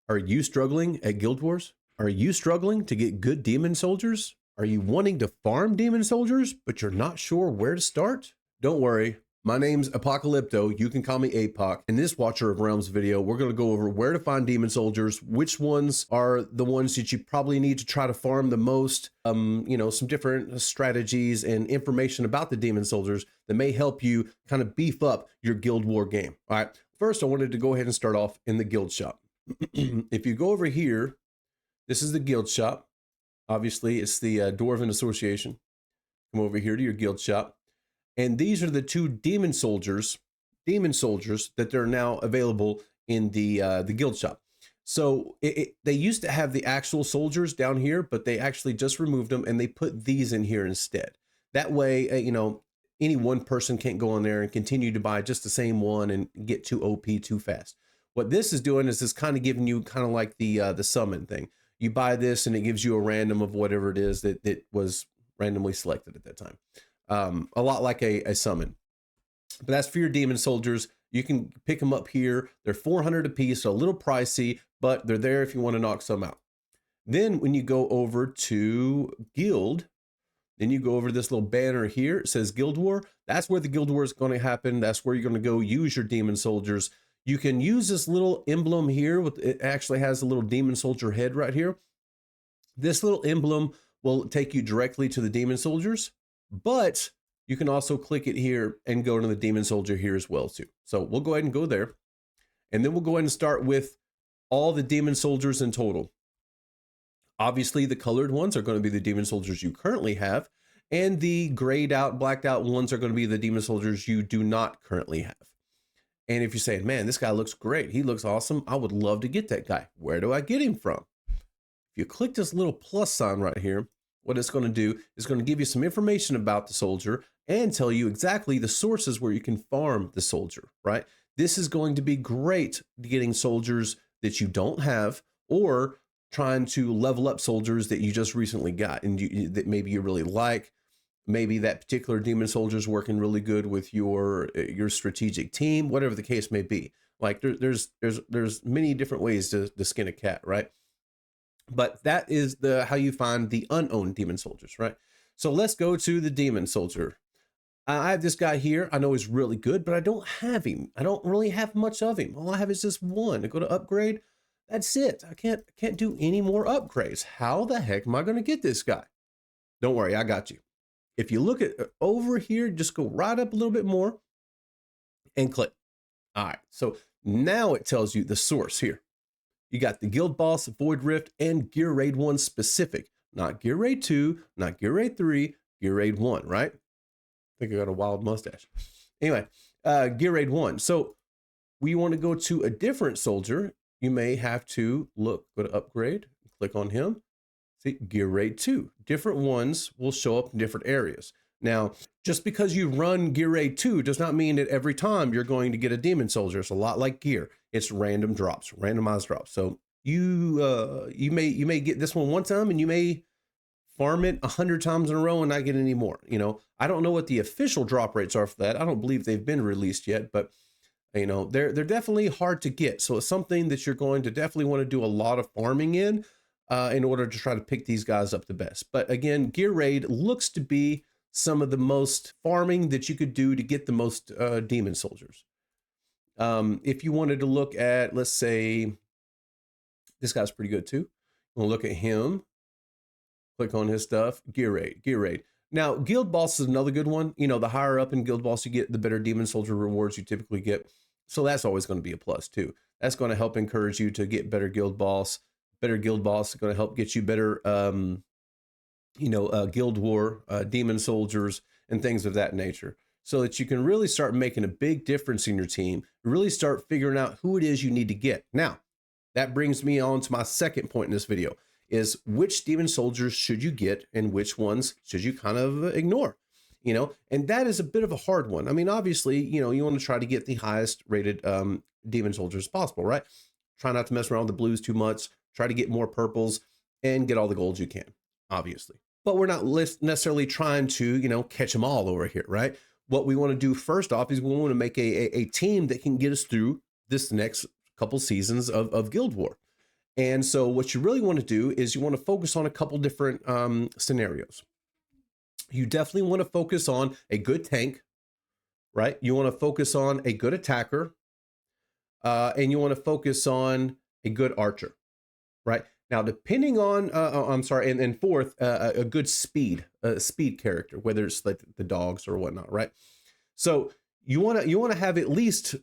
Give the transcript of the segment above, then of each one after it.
Are you struggling at Guild Wars? Are you struggling to get good demon soldiers? Are you wanting to farm demon soldiers, but you're not sure where to start? Don't worry. My name's Apocalypto. You can call me APOC. In this Watcher of Realms video, we're going to go over where to find demon soldiers, which ones are the ones that you probably need to try to farm the most, some different strategies and information about the demon soldiers that may help you kind of beef up your Guild War game. All right. First, I wanted to go ahead and start off in the guild shop. If you go over here, this is the guild shop. Obviously, it's the Dwarven Association. Come over here to your guild shop. And these are the two demon soldiers that are now available in the guild shop. So they used to have the actual soldiers down here, but they actually just removed them and they put these in here instead. That way, any one person can't go in there and continue to buy just the same one and get too OP too fast. What this is doing is it's kind of giving you kind of like the summon thing. You buy this and it gives you a random of whatever it is that was randomly selected at that time. A lot like a summon. But that's for your demon soldiers. You can pick them up here. They're 400 a piece, so a little pricey, but they're there if you want to knock some out. Then when you go over to guild, then you go over this little banner here. It says Guild War. That's where the Guild War is going to happen. That's where you're going to go use your demon soldiers. You can use this little emblem here. It actually has a little demon soldier head right here. This little emblem will take you directly to the demon soldiers, but you can also click it here and go to the demon soldier here as well too. So we'll go ahead and go there. And then we'll go ahead and start with all the demon soldiers in total. Obviously, the colored ones are going to be the demon soldiers you currently have, and the grayed out, blacked out ones are going to be the demon soldiers you do not currently have. And if you're saying, man, this guy looks great, he looks awesome, I would love to get that guy. Where do I get him from? If you click this little plus sign right here, what it's going to do is going to give you some information about the soldier and tell you exactly the sources where you can farm the soldier, right? This is going to be great getting soldiers that you don't have, or trying to level up soldiers that you just recently got and that maybe you really like. Maybe that particular demon soldier is working really good with your strategic team, whatever the case may be. Like there's many different ways to skin a cat, right? But that is how you find the unowned demon soldiers, right? So let's go to the demon soldier. I have this guy here. I know he's really good, but I don't have him. I don't really have much of him. All I have is this one. I go to upgrade. That's it. I can't do any more upgrades. How the heck am I going to get this guy? Don't worry, I got you. If you look at over here, just go right up a little bit more and click. All right, so now it tells you the source here. You got the Guild Boss, Void Rift, and Gear Raid 1 specific. Not Gear Raid 2, not Gear Raid 3, Gear Raid 1, right? I think I got a wild mustache. Anyway, Gear Raid 1. So we want to go to a different soldier. You may have to go to upgrade, click on him. See, Gear Raid 2. Different ones will show up in different areas. Now, just because you run Gear Raid 2 does not mean that every time you're going to get a demon soldier. It's a lot like gear. It's random drops, randomized drops. So you may get this one time and you may farm it 100 times in a row and not get any more. I don't know what the official drop rates are for that. I don't believe they've been released yet, but they're definitely hard to get. So it's something that you're going to definitely want to do a lot of farming in order to try to pick these guys up the best. But again, Gear Raid looks to be some of the most farming that you could do to get the most demon soldiers. If you wanted to look at, let's say, this guy's pretty good too. We'll look at him, click on his stuff, Gear Raid. Now, Guild Boss is another good one. The higher up in Guild Boss you get, the better demon soldier rewards you typically get. So that's always going to be a plus too. That's going to help encourage you to get better Guild Boss. Better Guild Boss is going to help get you better, Guild War, demon soldiers, and things of that nature, so that you can really start making a big difference in your team, really start figuring out who it is you need to get. Now, that brings me on to my second point in this video, is which demon soldiers should you get and which ones should you kind of ignore, and that is a bit of a hard one. I mean, obviously, you want to try to get the highest rated demon soldiers as possible, right? Try not to mess around with the blues too much. Try to get more purples and get all the golds you can, obviously. But we're not necessarily trying to, catch them all over here, right? What we want to do first off is we want to make a team that can get us through this next couple seasons of Guild War. And so what you really want to do is you want to focus on a couple different scenarios. You definitely want to focus on a good tank, right? You want to focus on a good attacker, and you want to focus on a good archer, right? Now, depending on, I'm sorry, and fourth, a good speed character, whether it's like the dogs or whatnot, right? So you want to have at least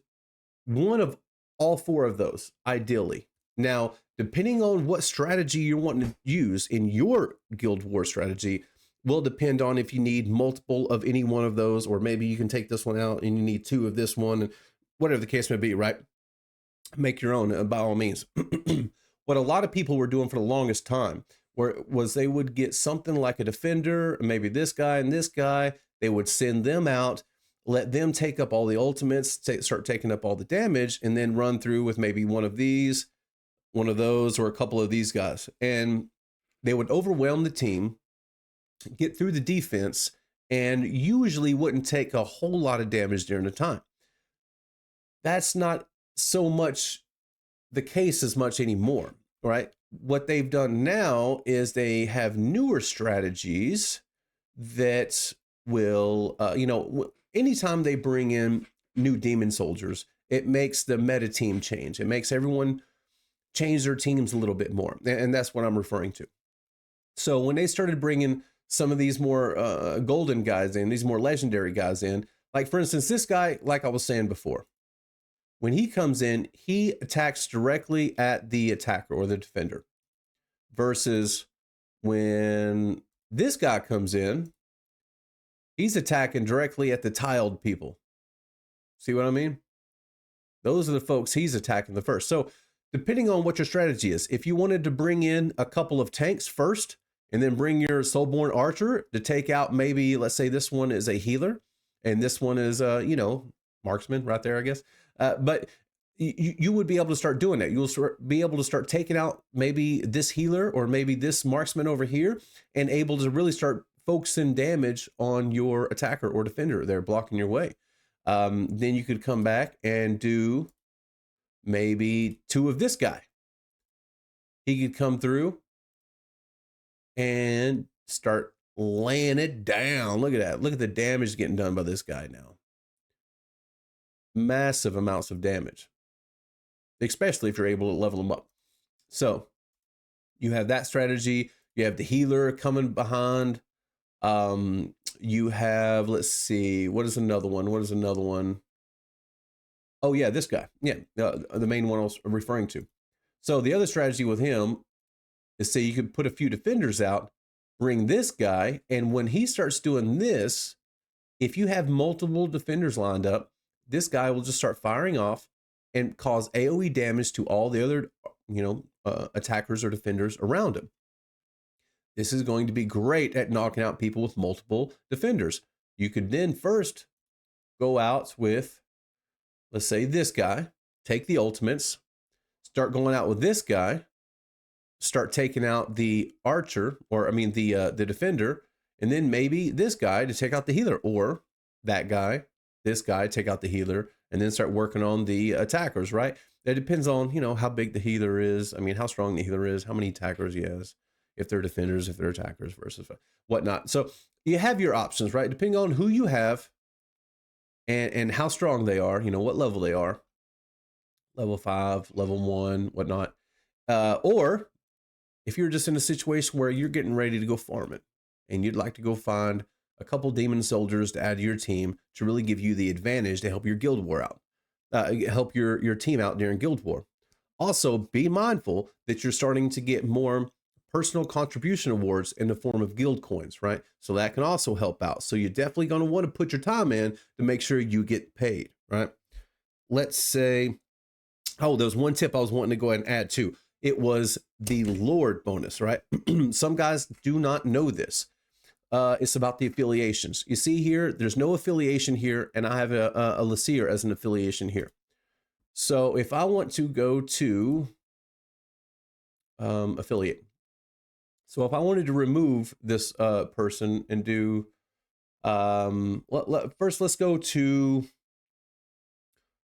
one of all four of those, ideally. Now, depending on what strategy you're wanting to use in your Guild War strategy, will depend on if you need multiple of any one of those, or maybe you can take this one out and you need two of this one, and whatever the case may be, right? Make your own, by all means. What a lot of people were doing for the longest time was they would get something like a defender, maybe this guy and this guy. They would send them out, let them take up all the ultimates, start taking up all the damage, and then run through with maybe one of these, one of those, or a couple of these guys. And they would overwhelm the team, get through the defense, and usually wouldn't take a whole lot of damage during the time. That's not so much the case as much anymore, right? What they've done now is they have newer strategies that will, anytime they bring in new demon soldiers, it makes the meta team change. It makes everyone change their teams a little bit more. And that's what I'm referring to. So when they started bringing some of these more golden guys in, these more legendary guys in, like for instance, this guy, like I was saying before, when he comes in, he attacks directly at the attacker or the defender, versus when this guy comes in, he's attacking directly at the tiled people. See what I mean? Those are the folks he's attacking the first. So depending on what your strategy is, if you wanted to bring in a couple of tanks first and then bring your Soulborn Archer to take out, maybe, let's say this one is a healer and this one is, marksman right there, I guess. But you would be able to start doing that. You'll be able to start taking out maybe this healer or maybe this marksman over here, and able to really start focusing damage on your attacker or defender there blocking your way. Then you could come back and do maybe two of this guy. He could come through and start laying it down. Look at that. Look at the damage getting done by this guy now. Massive amounts of damage, especially if you're able to level them up. So you have that strategy. You have the healer coming behind. You have, let's see, what is another one? Oh yeah, this guy. Yeah, the main one I was referring to. So the other strategy with him is, say you could put a few defenders out, bring this guy, and when he starts doing this, if you have multiple defenders lined up, this guy will just start firing off and cause AoE damage to all the other, attackers or defenders around him. This is going to be great at knocking out people with multiple defenders. You could then first go out with, let's say, this guy, take the ultimates, start going out with this guy, start taking out the archer, or the defender, and then maybe this guy to take out the healer, or that guy, this guy, take out the healer, and then start working on the attackers, right? It depends on, how big the healer is. I mean, how strong the healer is, how many attackers he has, if they're defenders, if they're attackers versus whatnot. So you have your options, right? Depending on who you have and how strong they are, what level they are, level 5, level 1, whatnot. Or if you're just in a situation where you're getting ready to go farm it and you'd like to go find a couple demon soldiers to add to your team to really give you the advantage to help your guild war out, help your team out during guild war. Also, be mindful that you're starting to get more personal contribution awards in the form of guild coins, right? So that can also help out. So you're definitely going to want to put your time in to make sure you get paid, right? Let's say, there's one tip I was wanting to go ahead and add too. It was the Lord bonus, right? Some guys do not know this. It's about the affiliations. You see here, there's no affiliation here, and I have a Laseer as an affiliation here. So if I want to go to affiliate, so if I wanted to remove this person and do, first let's go to,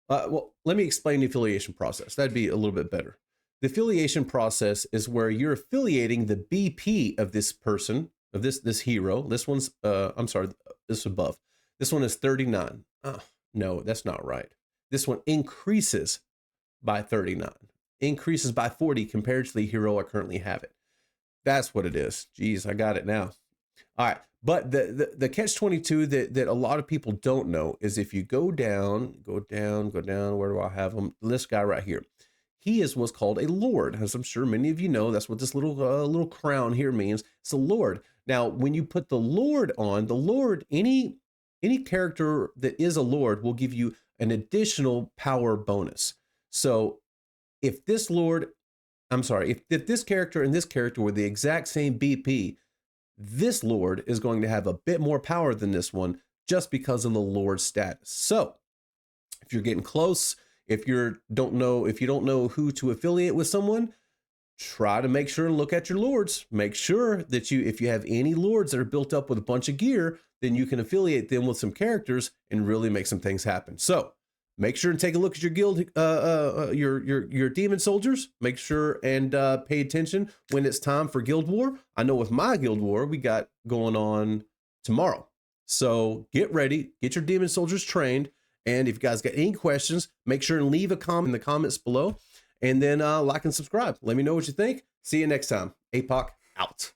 let me explain the affiliation process. That'd be a little bit better. The affiliation process is where you're affiliating the BP of this person, of this hero. This one's, I'm sorry, this above. This one is 39. Oh, no, that's not right. This one increases by 39, increases by 40 compared to the hero I currently have it. That's what it is. Geez, I got it now. All right, but the catch-22 that a lot of people don't know is if you go down, where do I have him? This guy right here. He is what's called a lord, as I'm sure many of you know. That's what this little crown here means. It's a lord. Now, when you put the lord on, the lord, any character that is a lord will give you an additional power bonus. So if this lord, I'm sorry, if this character and this character were the exact same BP, this lord is going to have a bit more power than this one just because of the lord status. So if you're getting close, if you don't know who to affiliate with someone, try to make sure and look at your lords. Make sure that if you have any lords that are built up with a bunch of gear, then you can affiliate them with some characters and really make some things happen. So make sure and take a look at your guild, your demon soldiers. Make sure and pay attention when it's time for Guild War. I know with my Guild War, we got going on tomorrow. So get ready, get your demon soldiers trained. And if you guys got any questions, make sure and leave a comment in the comments below. And then like and subscribe. Let me know what you think. See you next time. APOC out.